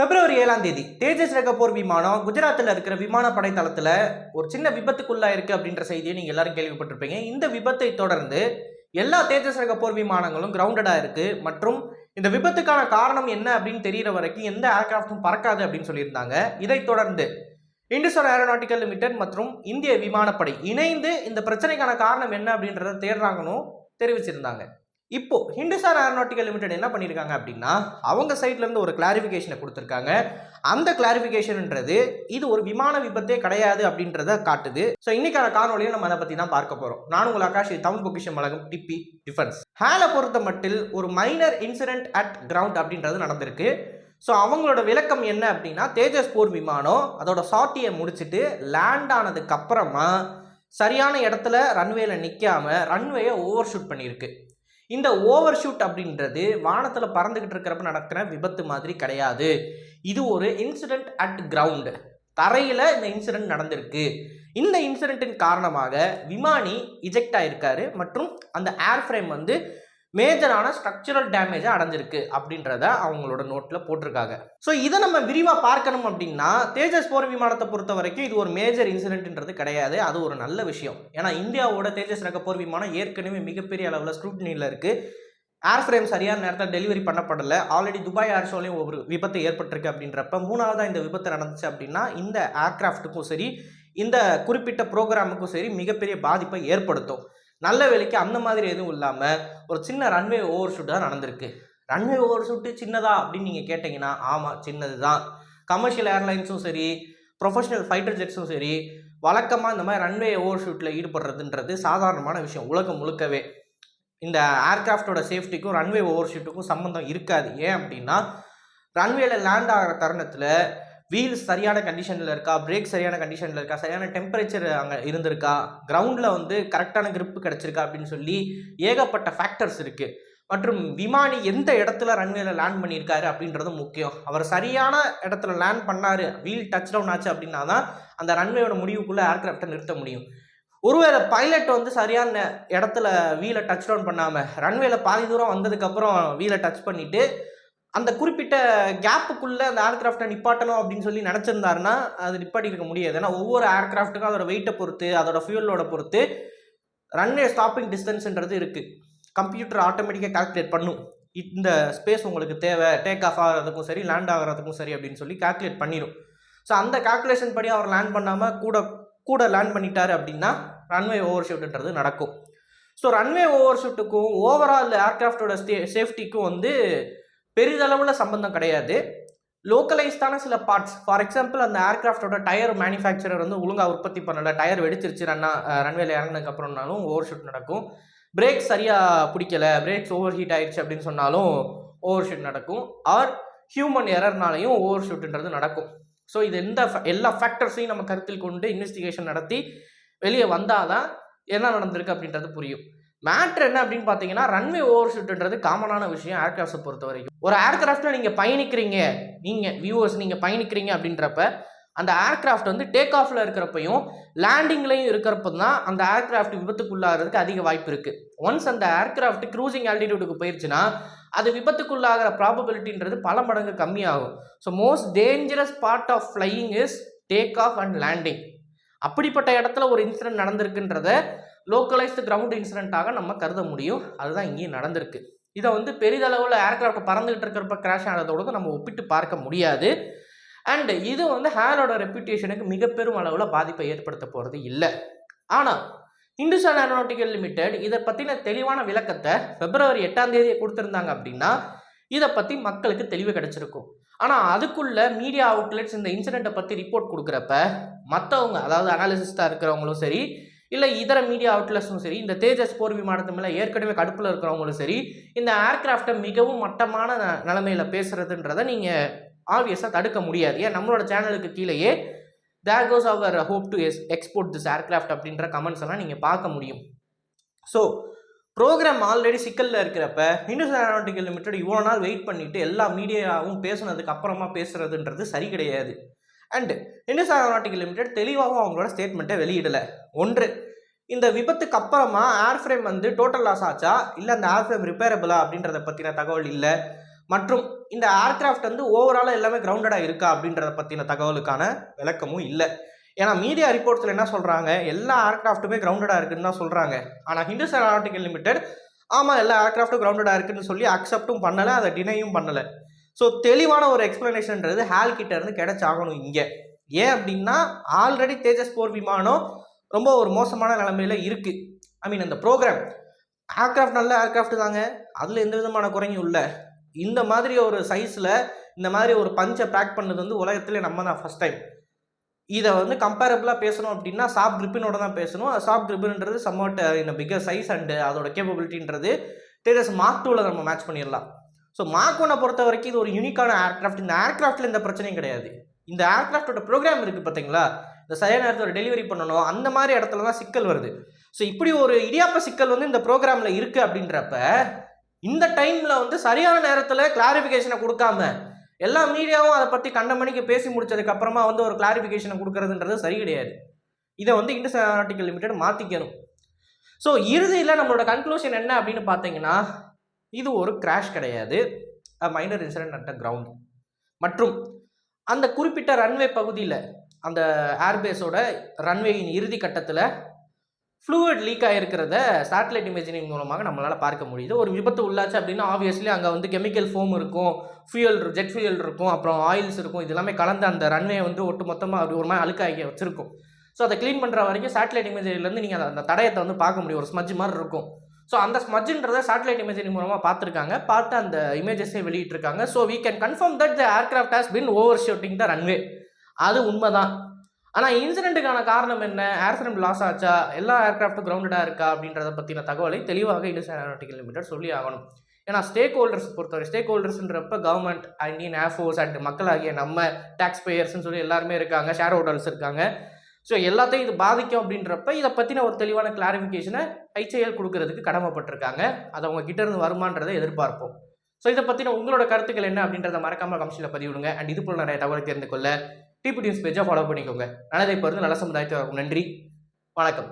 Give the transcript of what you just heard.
பிப்ரவரி 7ஆம் தேதி தேஜஸ் ரக போர் விமானம் குஜராத்தில் இருக்கிற விமானப்படை தளத்தில் ஒரு சின்ன விபத்துக்குள்ளாயிருக்கு அப்படின்ற செய்தியை நீங்கள் எல்லாரும் கேள்விப்பட்டிருப்பீங்க. இந்த விபத்தை தொடர்ந்து எல்லா தேஜஸ் ரக போர் விமானங்களும் கிரவுண்டடாக இருக்கு மற்றும் இந்த விபத்துக்கான காரணம் என்ன அப்படின்னு தெரியற வரைக்கும் எந்த ஏர்கிராஃப்டும் பறக்காது அப்படின்னு சொல்லியிருந்தாங்க. இதைத் தொடர்ந்து இந்துஸ்தான் ஏரோநாட்டிக்கல் லிமிடெட் மற்றும் இந்திய விமானப்படை இணைந்து இந்த பிரச்சனைக்கான காரணம் என்ன அப்படின்றத தேடுறாங்கன்னு தெரிவிச்சிருந்தாங்க. இப்போ இந்துஸ்தான் ஏரோநாட்டிக்கல் லிமிடெட் என்ன பண்ணியிருக்காங்க அப்படின்னா அவங்க சைட்ல இருந்து ஒரு கிளாரிஃபிகேஷனை கொடுத்துருக்காங்க. அந்த கிளாரிஃபிகேஷன்ன்றது இது ஒரு விமான விபத்தே கிடையாது அப்படின்றத காட்டுது. ஸோ இன்னைக்கான காணொலியை நம்ம அதை பற்றி தான் பார்க்க போகிறோம். நான் உங்கள் ஆகாஷ், தமிழ் பொக்கிஷம் வழங்கும் டிபி டிஃபென்ஸ். ஹேலை பொறுத்த மட்டில் ஒரு மைனர் இன்சிடென்ட் அட் கிரவுண்ட் அப்படின்றது நடந்திருக்கு. ஸோ அவங்களோட விளக்கம் என்ன அப்படின்னா தேஜஸ் போர் விமானம் அதோட சாட்டியை முடிச்சுட்டு லேண்ட் ஆனதுக்கு அப்புறமா சரியான இடத்துல ரன்வேல நிற்காம ரன்வேயை ஓவர் ஷூட் பண்ணியிருக்கு. இந்த ஓவர் ஷூட் அப்படின்றது வானத்தில் பறந்துகிட்டு இருக்கிறப்ப நடக்கிற விபத்து மாதிரி கிடையாது. இது ஒரு இன்சிடென்ட் அட் கிரவுண்ட், தரையில் இந்த இன்சிடென்ட் நடந்திருக்கு. இந்த இன்சிடென்ட்டின் காரணமாக விமானி இஜெக்ட் ஆயிருக்காரு மற்றும் அந்த ஏர்ஃப்ரேம் வந்து மேஜரான ஸ்ட்ரக்சரல் டேமேஜை அடைஞ்சிருக்கு அப்படின்றத அவங்களோட நோட்டில் போட்டிருக்காங்க. ஸோ இதை நம்ம விரிவாக பார்க்கணும் அப்படின்னா தேஜஸ் போர் விமானத்தை பொறுத்த வரைக்கும் இது ஒரு மேஜர் இன்சிடென்ட்ன்றது கிடையாது. அது ஒரு நல்ல விஷயம். ஏன்னா இந்தியாவோட தேஜஸ் ரக போர் விமானம் ஏற்கனவே மிகப்பெரிய அளவில் ஸ்க்ரூட்னியில் இருக்குது. ஏர்ஃப்ரேம் சரியான நேரத்தில் டெலிவரி பண்ணப்படலை. ஆல்ரெடி துபாய் ஏர் ஷோலையும் ஒரு விபத்து ஏற்பட்டிருக்கு. அப்படின்றப்ப மூணாவதாக இந்த விபத்து நடந்துச்சு அப்படின்னா இந்த ஏர்கிராஃப்ட்டுக்கும் சரி இந்த குறிப்பிட்ட ப்ரோக்ராமுக்கும் சரி மிகப்பெரிய பாதிப்பை ஏற்படுத்தும். நல்ல வேலைக்கு அந்த மாதிரி எதுவும் இல்லாமல் ஒரு சின்ன ரன்வே ஓவர் ஷூட் தான் நடந்திருக்கு. ரன்வே ஓவர் ஷூட்டு சின்னதா அப்படின்னு நீங்கள் கேட்டிங்கன்னா ஆமாம், சின்னது தான். கமர்ஷியல் ஏர்லைன்ஸும் சரி ப்ரொஃபஷனல் ஃபைட்டர் ஜெட்ஸும் சரி வழக்கமாக இந்த மாதிரி ரன்வே ஓவர் ஷூட்டில் ஈடுபடுறதுன்றது சாதாரணமான விஷயம். உலகம் முழுக்கவே இந்த ஏர்கிராஃப்டோட சேஃப்டிக்கும் ரன்வே ஓவர் ஷூட்டுக்கும் சம்மந்தம் இருக்காது. ஏன் அப்படின்னா ரன்வேல லேண்ட் ஆகிற தருணத்தில் வீல்ஸ் சரியான கண்டிஷனில் இருக்கா, பிரேக் சரியான கண்டிஷனில் இருக்கா, சரியான டெம்பரேச்சர் அங்கே இருந்திருக்கா, கிரவுண்டில் வந்து கரெக்டான கிரிப்பு கிடச்சிருக்கா அப்படின்னு சொல்லி ஏகப்பட்ட ஃபேக்டர்ஸ் இருக்குது. மற்றும் விமானி எந்த இடத்துல ரன்வேல லேண்ட் பண்ணியிருக்காரு அப்படின்றது முக்கியம். அவர் சரியான இடத்துல லேண்ட் பண்ணார், வீல் டச் டவுன் ஆச்சு அப்படின்னா தான் அந்த ரன்வேயோட முடிவுக்குள்ளே ஏர்கிராஃப்டை நிறுத்த முடியும். ஒருவேளை பைலட் வந்து சரியான இடத்துல வீலை டச் டவுன் பண்ணாமல் ரன்வேல பாதி தூரம் வந்ததுக்கப்புறம் வீலை டச் பண்ணிவிட்டு அந்த குறிப்பிட்ட கேப்புக்குள்ளே அந்த ஏர்கிராஃப்டை நிப்பாட்டணும் அப்படின்னு சொல்லி நினச்சிருந்தாருன்னா அது நிப்பாட்டிருக்க முடியாது. ஏன்னா ஒவ்வொரு ஏர்கிராஃப்ட்டுக்கும் அதோட வெயிட்டை பொறுத்து அதோட ஃபியூலோட பொறுத்து ரன்வே ஸ்டாப்பிங் டிஸ்டன்ஸ்ன்றது இருக்குது. கம்ப்யூட்டர் ஆட்டோமேட்டிக்காக கால்குலேட் பண்ணும். இந்த ஸ்பேஸ் உங்களுக்கு தேவை டேக் ஆஃப் ஆகிறதுக்கும் சரி லேண்ட் ஆகிறதுக்கும் சரி அப்படின்னு சொல்லி கால்குலேட் பண்ணிடும். ஸோ அந்த கால்குலேஷன் படி அவர் லேண்ட் பண்ணாமல் கூட லேண்ட் பண்ணிட்டாரு அப்படின்னா ரன்வே ஓவர் ஷூட்டுன்றது நடக்கும். ஸோ ரன்வே ஓவர் ஷூட்டுக்கும் ஓவரால் ஏர்கிராஃப்டோட சேஃப்டிக்கும் வந்து பெரிதளவில் சம்பந்தம் கிடையாது. லோக்கலைஸ்டான சில பார்ட்ஸ், ஃபார் எக்ஸாம்பிள் அந்த ஏர்கிராஃப்டோட டயர் மேனுஃபேக்சரர் வந்து ஒழுங்காக உற்பத்தி பண்ணலை, டயர் வெடிச்சிருச்சு ரன்வேல இறங்கினதுக்கப்புறம்னாலும் ஓவர் ஷூட் நடக்கும். பிரேக் சரியாக பிடிக்கலை, பிரேக்ஸ் ஓவர் ஹீட் ஆயிடுச்சு அப்படின்னு சொன்னாலும் ஓவர் ஷூட் நடக்கும். ஆர் ஹியூமன் எரர்னாலையும் ஓவர் ஷூட்டுன்றது நடக்கும். ஸோ இது எல்லா ஃபேக்டர்ஸையும் நம்ம கருத்தில் கொண்டு இன்வெஸ்டிகேஷன் நடத்தி வெளியே வந்தால் தான் என்ன நடந்திருக்கு அப்படின்றது புரியும். மேட்ரு என்ன அப்படின்னு பார்த்தீங்கன்னா ரன்வே ஓவர் ஷூட்டுன்றது காமனான விஷயம் ஏர்கிராஃப்டை பொறுத்த வரைக்கும். ஒரு ஏர்கிராஃப்டில் நீங்கள் பயணிக்கிறீங்க, நீங்கள் பயணிக்கிறீங்க அப்படின்றப்ப அந்த ஏர்கிராஃப்ட் வந்து டேக் ஆஃபில் இருக்கிறப்பையும் லேண்டிங்லையும் இருக்கிறப்ப தான் அந்த ஏர்கிராஃப்ட் விபத்துக்குள்ளாகிறதுக்கு அதிக வாய்ப்பு இருக்குது. ஒன்ஸ் அந்த ஏர்கிராஃப்ட் க்ரூசிங் ஆல்டிடியூடுக்கு போயிடுச்சுன்னா அது விபத்துக்குள்ளாகிற ப்ராபபிலிட்டின்றது பல மடங்கு கம்மியாகும். So most dangerous part of flying is take off and landing. அப்படிப்பட்ட இடத்துல ஒரு இன்சிடென்ட் நடந்திருக்குன்றத லோக்கலைஸ்டு கிரவுண்ட் இன்சிடென்ட்டாக நம்ம கருத முடியும். அதுதான் இங்கேயும் நடந்திருக்கு. இதை வந்து பெரிதளவில் ஏர்கிராஃப்ட் பறந்துகிட்டு இருக்கிறப்ப கிராஷ் ஆனதோடு நம்ம ஒப்பிட்டு பார்க்க முடியாது. அண்ட் இது வந்து ஹேலோட ரெப்யூட்டேஷனுக்கு மிகப்பெரும் அளவில் பாதிப்பை ஏற்படுத்த போகிறது இல்லை. ஆனால் இந்துஸ்தான் ஏரோநாட்டிக்கல் லிமிடெட் இதை பற்றின தெளிவான விளக்கத்தை பிப்ரவரி 8ஆம் தேதியை கொடுத்துருந்தாங்க அப்படின்னா இதை பற்றி மக்களுக்கு தெளிவு கிடைச்சிருக்கும். ஆனால் அதுக்குள்ள மீடியா அவுட்லெட்ஸ் இந்த இன்சிடெண்ட்டை பற்றி ரிப்போர்ட் கொடுக்குறப்ப மற்றவங்க, அதாவது அனாலிசிஸ்டாக இருக்கிறவங்களும் சரி இல்லை இதர மீடியா அவுட்லெட்ஸும் சரி இந்த தேஜஸ் போர் விமானத்து மேலே ஏற்கனவே கடுப்பில் இருக்கிறவங்களும் சரி இந்த ஏர்கிராஃப்டை மிகவும் மட்டமான நிலைமையில் பேசுகிறதுன்றதை நீங்கள் ஆப்வியஸாக தடுக்க முடியாது. ஏன் நம்மளோட சேனலுக்கு கீழேயே there goes our hope to export this aircraft அப்படின்ற கமெண்ட்ஸ் எல்லாம் நீங்கள் பார்க்க முடியும். ஸோ ப்ரோக்ராம் ஆல்ரெடி சிக்கலில் இருக்கிறப்ப இந்துஸ்தான் ஏரோநாட்டிக்கல் லிமிடெட் இவ்வளோ நாள் வெயிட் பண்ணிவிட்டு எல்லா மீடியாவும் பேசுனதுக்கு அப்புறமா பேசுகிறதுன்றது சரி கிடையாது. அண்ட் இந்துஸ்தான் ஏரோநாட்டிக்கல் லிமிடெட் தெளிவாகவும் அவங்களோட ஸ்டேட்மெண்ட்டை வெளியிடலை. ஒன்று, இந்த விபத்துக்கு அப்புறமா ஏர்ஃப்ரேம் வந்து டோட்டல் லாஸ் ஆச்சா இல்லை அந்த ஏர்ஃப்ரேம் ரிப்பேரபிளா அப்படின்றத பற்றின தகவல் இல்லை. மற்றும் இந்த ஏர்கிராஃப்ட் வந்து ஓவராலாக எல்லாமே கிரவுண்டடாக இருக்கா அப்படின்றத பற்றின தகவலுக்கான விளக்கமும் இல்லை. ஏன்னா மீடியா ரிப்போர்ட்ஸில் என்ன சொல்கிறாங்க, எல்லா ஏர்கிராஃப்ட்டுமே கிரவுண்டடாக இருக்குன்னு தான் சொல்கிறாங்க. ஆனால் ஹிந்துஸ்தான் ஏரோநாட்டிக்கல் லிமிடெட் ஆமாம் எல்லா ஏர்கிராஃப்ட்டும் கிரவுண்டடாக இருக்குன்னு சொல்லி அக்செப்டும் பண்ணலை, அதை டினையும் பண்ணலை. ஸோ தெளிவான ஒரு எக்ஸ்பிளனேஷன்ன்றது ஹால் கிட்ட இருந்து கிடைச்சாகணும் இங்கே. ஏன் அப்படின்னா ஆல்ரெடி தேஜஸ் போர் விமானம் ரொம்ப ஒரு மோசமான நிலைமையில இருக்குது. ஐ மீன் அந்த ப்ரோக்ராம் ஏர்கிராஃப்ட் நல்ல ஏர்கிராஃப்ட் தாங்க, அதில் எந்த விதமான குறையும் இல்லை. இந்த மாதிரி ஒரு சைஸில் இந்த மாதிரி ஒரு பஞ்சை பேக் பண்ணது வந்து உலகத்திலே நம்ம தான் ஃபஸ்ட் டைம். இதை வந்து கம்பேரபிளாக பேசணும் அப்படின்னா சாஃப்ட் கிரிப்பினோட தான் பேசணும். சாஃப்ட் கிரிப்பின்றது சம்வாட் இந்த பிக்கர் சைஸ் அண்டு அதோட கேப்பபிலிட்டின்றது தேஜஸ் மார்க் 2ல நம்ம மேட்ச் பண்ணிடலாம். ஸோ மார்க் 1 பொறுத்த வரைக்கும் இது ஒரு யூனிக்கான ஏர்கிராஃப்ட். இந்த ஏர்கிராஃப்டில் எந்த பிரச்சனையும் கிடையாது. இந்த ஏர்கிராஃப்டோட ப்ரோக்ராம் இருக்குது பார்த்தீங்களா, இந்த சரியான நேரத்தில் டெலிவரி பண்ணணும், அந்த மாதிரி இடத்துல தான் சிக்கல் வருது. ஸோ இப்படி ஒரு இடியாப்ப சிக்கல் வந்து இந்த ப்ரோக்ராமில் இருக்குது அப்படின்றப்ப இந்த டைமில் வந்து சரியான நேரத்தில் கிளாரிஃபிகேஷனை கொடுக்காம எல்லா மீடியாவும் அதை பற்றி கண்ட மணிக்கு பேசி முடிச்சதுக்கு அப்புறமா வந்து ஒரு கிளாரிஃபிகேஷனை கொடுக்கறதுன்றது சரி கிடையாது. இதை வந்து ஹிந்துஸ்தான் ஏரோநாட்டிக்கல் லிமிடெட் மாற்றிக்கணும். ஸோ இறுதியில் நம்மளோட கன்க்ளூஷன் என்ன அப்படின்னு பார்த்தீங்கன்னா, இது ஒரு கிராஷ் கிடையாது, minor incident at the ground. மற்றும் அந்த குறிப்பிட்ட ரன்வே பகுதியில் அந்த ஏர்பேஸோட ரன்வேயின் இறுதி கட்டத்தில் ஃப்ளூயிட் லீக் ஆகிருக்கிறத சேட்டலைட் இமேஜினிங் மூலமாக நம்மளால் பார்க்க முடியுது. ஒரு விபத்து உள்ளாச்சு அப்படின்னா ஆப்வியஸ்லி அங்கே வந்து கெமிக்கல் ஃபோம் இருக்கும், ஜெட் ஃபியூயல் இருக்கும், அப்புறம் ஆயில்ஸ் இருக்கும். இது எல்லாமே கலந்து அந்த ரன்வே வந்து ஒட்டு மொத்தமாக அப்படி ஒரு மாதிரி அழுக்காகி வச்சிருக்கும். ஸோ அதை க்ளீன் பண்ணுற வரைக்கும் சேட்டலைட் இமேஜிலேருந்து நீங்கள் அந்த தடயத்தை வந்து பார்க்க முடியும், ஒரு ஸ்மஜ் மாதிரி இருக்கும். ஸோ அந்த ஸ்மஜ்ன்றதை சேட்டலைட் இமேஜினிங் மூலமாக பார்த்துருக்காங்க, பார்த்து அந்த இமேஜஸே வெளியிட்டிருக்காங்க. So we can confirm that the aircraft has been overshooting the runway. அது உண்மைதான். ஆனால் இன்சிடென்ட்டுக்கான காரணம் என்ன, ஏர்ஃப்ரேம் லாஸ் ஆச்சா, எல்லா ஏர்கிராஃப்ட்டும் கிரவுண்டடாக இருக்கா அப்படின்றத பற்றின தகவலை தெளிவாக ஹிந்துஸ்தான் ஏரோநாட்டிக்கல் லிமிடெட் சொல்லி ஆகணும். ஏன்னா ஸ்டேக் ஹோல்டர்ஸ் பொறுத்தவரை, ஸ்டேக் ஹோல்டர்ஸ்ன்றப்ப கவர்மெண்ட், இந்தியன் ஏர்ஃபோர்ஸ் அண்ட் மக்களாகிய நம்ம டேக்ஸ் பேயர்ஸ்ன்னு சொல்லி எல்லாருமே இருக்காங்க, ஷேர் ஹோல்டர்ஸ் இருக்காங்க. ஸோ எல்லாத்தையும் இது பாதிக்கும் அப்படின்றப்ப இதை பற்றின ஒரு தெளிவான கிளாரிஃபிகேஷனை HAL கொடுக்கறதுக்கு கடமைப்பட்டிருக்காங்க. அது அவங்க கிட்ட இருந்து வருமானதை எதிர்பார்ப்போம். ஸோ இதை பற்றின உங்களோட கருத்துக்கள் என்ன அப்படின்றத மறக்காமல் கமெண்ட்ஸில் பதிவிடுங்க. அண்ட் இது போல் நிறைய தகவலை தெரிந்து கொள்ள டிபி நியூஸ் பேஜை ஃபாலோ பண்ணிக்கோங்க. நல்லதை பொறுத்து நல்ல சமுதாயத்தை. நன்றி, வணக்கம்.